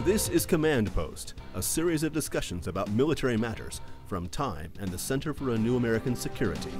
This is Command Post, a series of discussions about military matters from Time and the Center for a New American Security.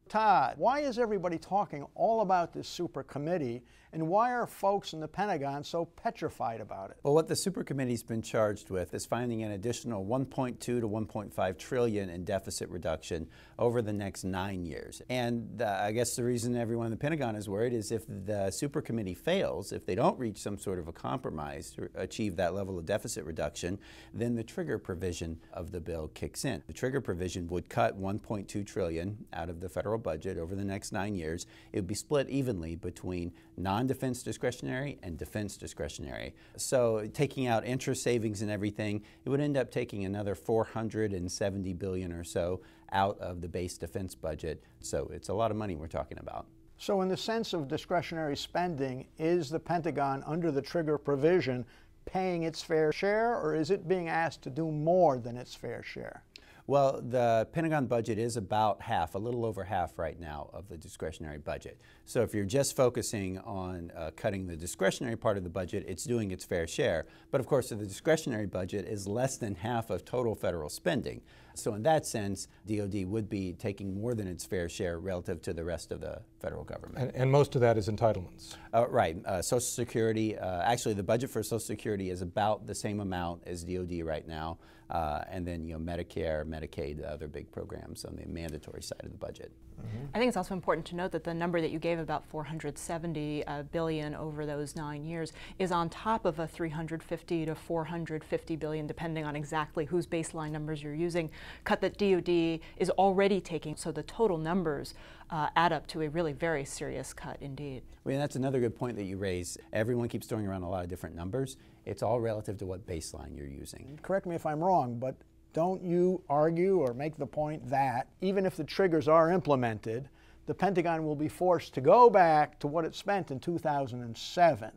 Todd, why is everybody talking all about this super committee, and why are folks in the Pentagon so petrified about it? Well, what the super committee's been charged with is finding an additional 1.2 to 1.5 trillion in deficit reduction over the next 9 years. And I guess the reason everyone in the Pentagon is worried is if the super committee fails, if they don't reach some sort of a compromise to achieve that level of deficit reduction, then the trigger provision of the bill kicks in. The trigger provision would cut 1.2 trillion out of the federal budget over the next 9 years. It would be split evenly between non-defense discretionary and defense discretionary. So taking out interest savings and everything, it would end up taking another 470 billion or so out of the base defense budget. So it's a lot of money we're talking about. So in the sense of discretionary spending, is the Pentagon under the trigger provision paying its fair share, or is it being asked to do more than its fair share? Well, the Pentagon budget is about half, a little over half right now of the discretionary budget. So if you're just focusing on cutting the discretionary part of the budget, it's doing its fair share. But of course, the discretionary budget is less than half of total federal spending. So in that sense, DOD would be taking more than its fair share relative to the rest of the federal government. And most of that is entitlements. Right. Social Security, actually the budget for Social Security is about the same amount as DOD right now. And then, Medicare, Medicaid, the other big programs on the mandatory side of the budget. I think it's also important to note that the number that you gave, about 470 billion over those 9 years, is on top of a 350 to 450 billion, depending on exactly whose baseline numbers you're using, cut that DOD is already taking. So the total numbers add up to a really very serious cut indeed. Well, that's another good point that you raise. Everyone keeps throwing around a lot of different numbers. It's all relative to what baseline you're using. Correct me if I'm wrong, but don't you argue or make the point that even if the triggers are implemented, the Pentagon will be forced to go back to what it spent in 2007?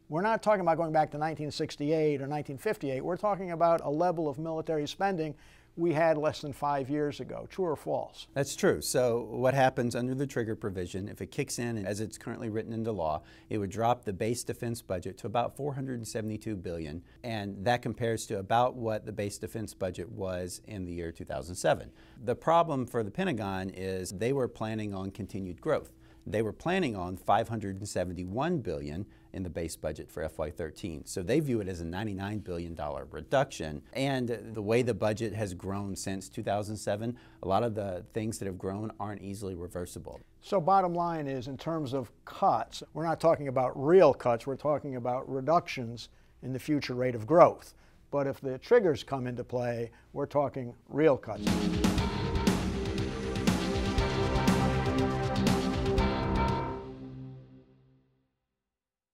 We're not talking about going back to 1968 or 1958. We're talking about a level of military spending we had less than 5 years ago. True or false? That's true. So what happens under the trigger provision, if it kicks in as it's currently written into law, it would drop the base defense budget to about 472 billion, and that compares to about what the base defense budget was in the year 2007. The problem for the Pentagon is they were planning on continued growth. They were planning on 571 billion in the base budget for FY13. So they view it as a $99 billion reduction. And the way the budget has grown since 2007, a lot of the things that have grown aren't easily reversible. So bottom line is, in terms of cuts, we're not talking about real cuts, we're talking about reductions in the future rate of growth. But if the triggers come into play, we're talking real cuts.